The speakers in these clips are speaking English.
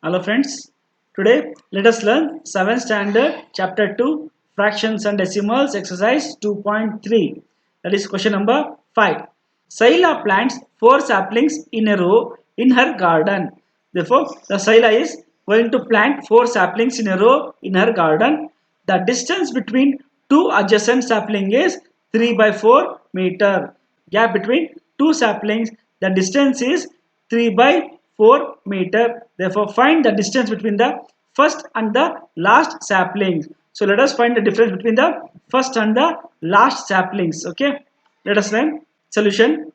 Hello friends, today let us learn 7th standard chapter 2 fractions and decimals exercise 2.3, that is question number 5. Saila plants 4 saplings in a row in her garden. Therefore, the Saila is going to plant 4 saplings in a row in her garden. The distance between two adjacent saplings is 3 by 4 meter. Gap between two saplings, the distance is 3 by 4 meter. Therefore, find the distance between the first and the last saplings. So, let us find the difference between the first and the last saplings. Okay, let us learn. Solution.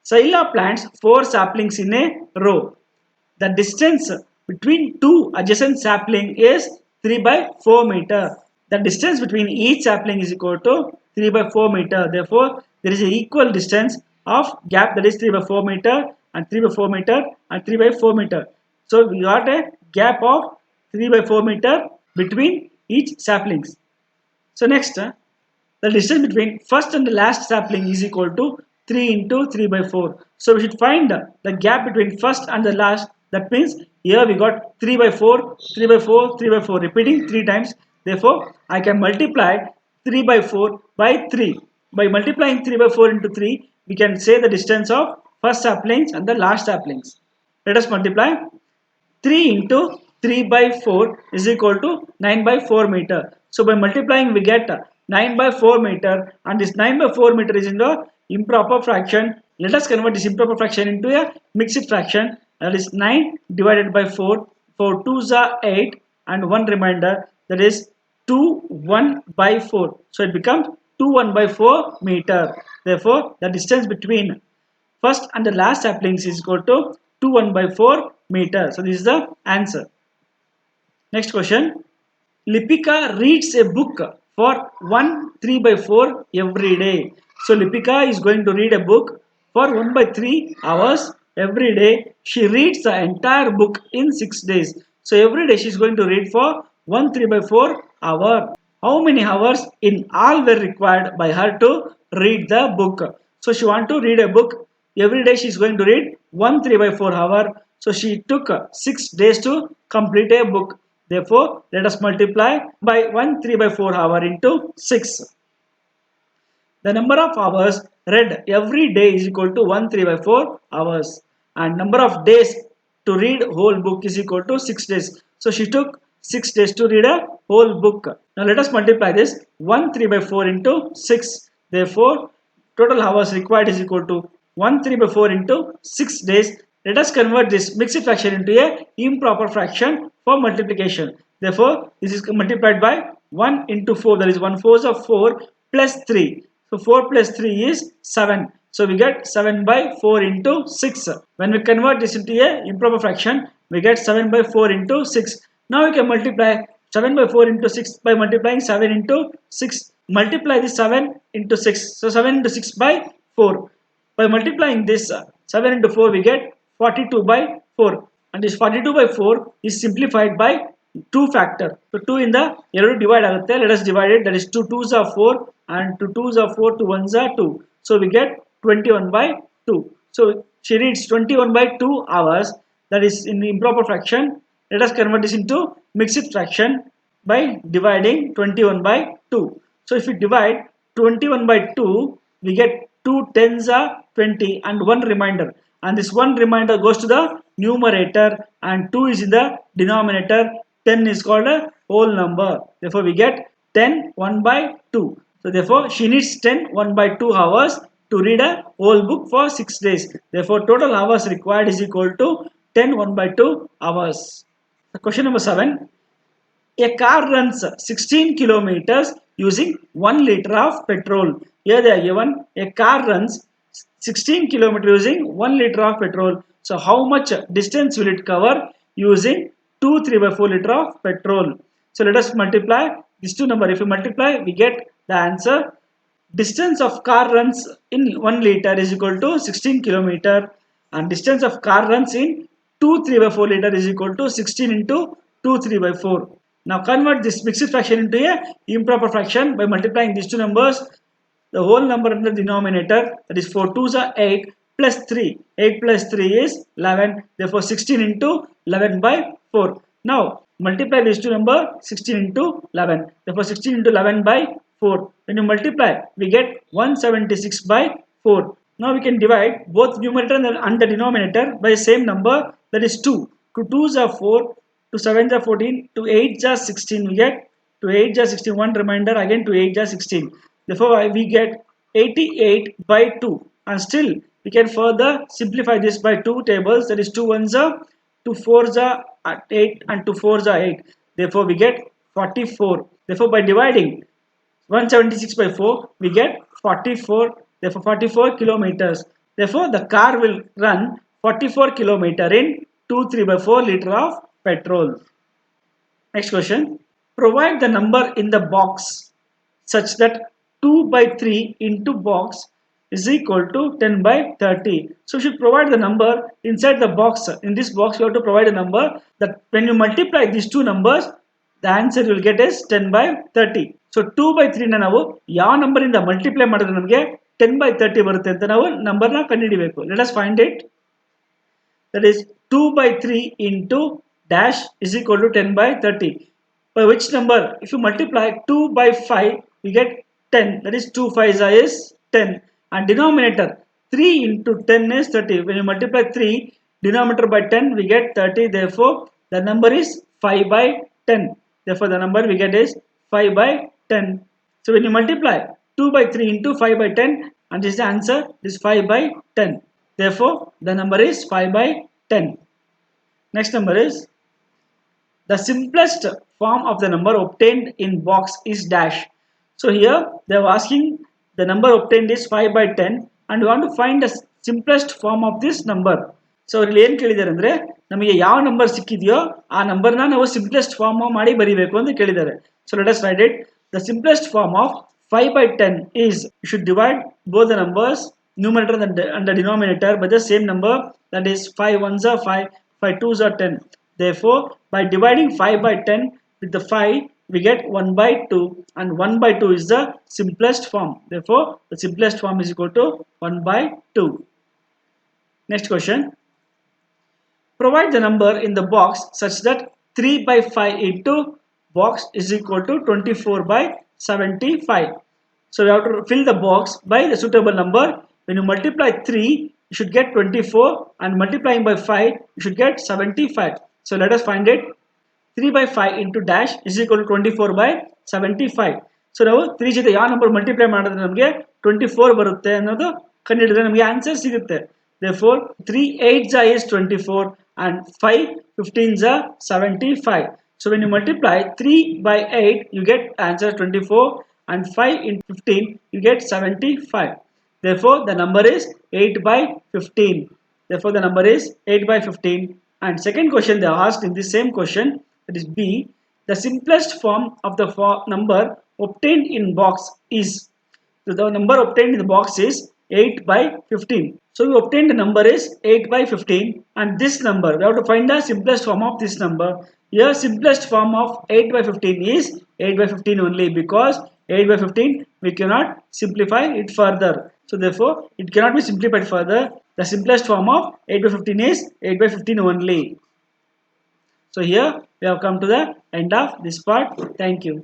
Saila plants 4 saplings in a row. The distance between two adjacent saplings is 3 by 4 meter. The distance between each sapling is equal to 3 by 4 meter. Therefore, there is an equal distance of gap, that is 3 by 4 meter and 3 by 4 meter and 3 by 4 meter. So, we got a gap of 3 by 4 meter between each saplings. So, next, the distance between first and the last sapling is equal to 3 into 3 by 4. So we should find the gap between first and the last. That means here we got 3 by 4, 3 by 4, 3 by 4 repeating 3 times. Therefore, I can multiply 3 by 4 by 3. By multiplying 3 by 4 into 3, we can say the distance of first saplings and the last saplings. Let us multiply. 3 into 3 by 4 is equal to 9 by 4 meter. So by multiplying we get 9 by 4 meter, and this 9 by 4 meter is in the improper fraction. Let us convert this improper fraction into a mixed fraction, that is 9 divided by 4. 4 2s are 8 and 1 remainder, that is 2 1 by 4. So it becomes 2 1 by 4 meter. Therefore the distance between first and the last saplings is equal to 2 1 by 4 meter. So this is the answer. Next question. Lipika reads a book for 1 3 by 4 every day. So Lipika is going to read a book for 1 by 3 hours every day. She reads the entire book in 6 days. So every day she is going to read for 1 3 by 4 hour. How many hours in all were required by her to read the book? So she want to read a book. Every day she is going to read 1 3 by 4 hour. So she took 6 days to complete a book. Therefore, let us multiply by 1 3 by 4 hour into 6. The number of hours read every day is equal to 1 3 by 4 hours, and number of days to read whole book is equal to 6 days. So she took 6 days to read a whole book. Now let us multiply this 1 3 by 4 into 6. Therefore, total hours required is equal to 1 3 by 4 into 6 days. Let us convert this mixed fraction into a improper fraction for multiplication. Therefore, this is multiplied by 1 into 4, that is 1 4s of 4 plus 3. So 4 plus 3 is 7. So we get 7 by 4 into 6. When we convert this into a improper fraction, we get 7 by 4 into 6. Now we can multiply 7 by 4 into 6 by multiplying 7 into 6. Multiply this 7 into 6. So 7 into 6 by 4. By multiplying this 7 into 4, we get 42 by 4. And this 42 by 4 is simplified by 2 factor. So 2 in the divide agutte. Let us divide it. That is 2 2s are 4 and 2 2s are 4, 2 1s are 2. So we get 21 by 2. So she reads 21 by 2 hours. That is in the improper fraction. Let us convert this into mixed fraction by dividing 21 by 2. So if we divide 21 by 2, we get 2 tens are 20 and 1 remainder. And this 1 remainder goes to the numerator and 2 is in the denominator. 10 is called a whole number. Therefore, we get 10 1 by 2. So, therefore, she needs 10 1 by 2 hours to read a whole book for 6 days. Therefore, total hours required is equal to 10 1 by 2 hours. Question number 7. A car runs 16 kilometers using 1 liter of petrol. Here they are given a car runs 16 kilometers using 1 liter of petrol. So how much distance will it cover using 2 3 by 4 liter of petrol? So let us multiply these two numbers. If we multiply, we get the answer. Distance of car runs in 1 liter is equal to 16 kilometer, and distance of car runs in 2 3 by 4 liter is equal to 16 into 2 3 by 4. Now convert this mixed fraction into a improper fraction by multiplying these two numbers. The whole number in the denominator, that is 4 2s are 8, plus 3. 8 plus 3 is 11. Therefore 16 into 11 by 4. Now multiply these two numbers, 16 into 11. Therefore 16 into 11 by 4. When you multiply, we get 176 by 4. Now we can divide both numerator and the denominator by the same number, that is 2. 2 2s are 4, 2 7s are 14, 2 8s are 16. We get 2 8s are 16. One reminder again, 2 8s are 16. Therefore we get 88 by 2, and still we can further simplify this by two tables, that is 2 1s are 2 4s are 8 and 2 4s are 8. Therefore we get 44. Therefore by dividing 176 by 4 we get 44. Therefore 44 kilometers. Therefore the car will run 44 kilometer in 2 3 by 4 liter of petrol. Next question. Provide the number in the box such that 2 by 3 into box is equal to 10 by 30. So we should provide the number inside the box. In this box we have to provide a number that when you multiply these two numbers, the answer you will get is 10 by 30. So 2 by 3 na ನಾವು ಯಾವ number ಇಂದ multiply ಮಾಡಿದ್ರೆ ನಮಗೆ 10 by 30 ಬರುತ್ತೆ ಅಂತ ನಾವು number ನ ಕಂಡುಹಿಡಿಯಬೇಕು. Let us find it. That is 2 by 3 into dash is equal to 10 by 30. By which number? If you multiply 2 by 5, we get 10. That is 2 5s is 10. And denominator 3 into 10 is 30. When you multiply 3 denominator by 10, we get 30. Therefore, the number is 5 by 10. Therefore, the number we get is 5 by 10. So when you multiply 2 by 3 into 5 by 10, and this is the answer, this is 5 by 10. Therefore, the number is 5 by 10. Next number is the simplest form of the number obtained in box is dash. So here they are asking the number obtained is 5 by 10 and we want to find the simplest form of this number. So ಇಲ್ಲಿ ಏನು ಕೇಳಿದ್ದಾರೆ ಅಂದ್ರೆ ನಮಗೆ ಯಾವ number ಸಿಕ್ಕಿದೆಯೋ ಆ ನಂಬರ್ನ ನಾವು simplest form ಮಾಡಿ ಬರೀಬೇಕು ಅಂತ ಕೇಳಿದ್ದಾರೆ. So let us write it. The simplest form of 5 by 10 is, you should divide both the numbers, numerator and the denominator, by the same number, that is 5 1s are 5, 5 2s are 10. Therefore, by dividing 5 by 10 with the 5, we get 1 by 2, and 1 by 2 is the simplest form. Therefore, the simplest form is equal to 1 by 2. Next question. Provide the number in the box such that 3 by 5 into box is equal to 24 by 75. So we have to fill the box by the suitable number. When you multiply 3, you should get 24, and multiplying by 5, you should get 75. So let us find it. 3 by 5 into dash is equal to 24 by 75. So ನಾವು 3 ಜೊತೆ ಯಾವ number multiply ಮಾಡಿದ್ರೆ ನಮಗೆ 24 ಬರುತ್ತೆ ಅನ್ನೋದು ಕಂಡುಹಿಡಿದ್ರೆ ನಮಗೆ answer ಸಿಗುತ್ತೆ. Therefore 3 8s is 24 and 5 15s are 75. So when you multiply 3 by 8, you get answer 24, and 5 into 15 you get 75. Therefore the number is 8 by 15. Therefore the number is 8 by 15. And second question they asked in this same question, that is B, the simplest form of the number obtained in box is. So the number obtained in the box is 8 by 15. So we obtained the number is 8 by 15, and this number we have to find the simplest form of this number. Here simplest form of 8 by 15 is 8 by 15 only, because 8 by 15 we cannot simplify it further. So therefore it cannot be simplified further. The simplest form of 8 by 15 is 8 by 15 only. So here we have come to the end of this part. Thank you.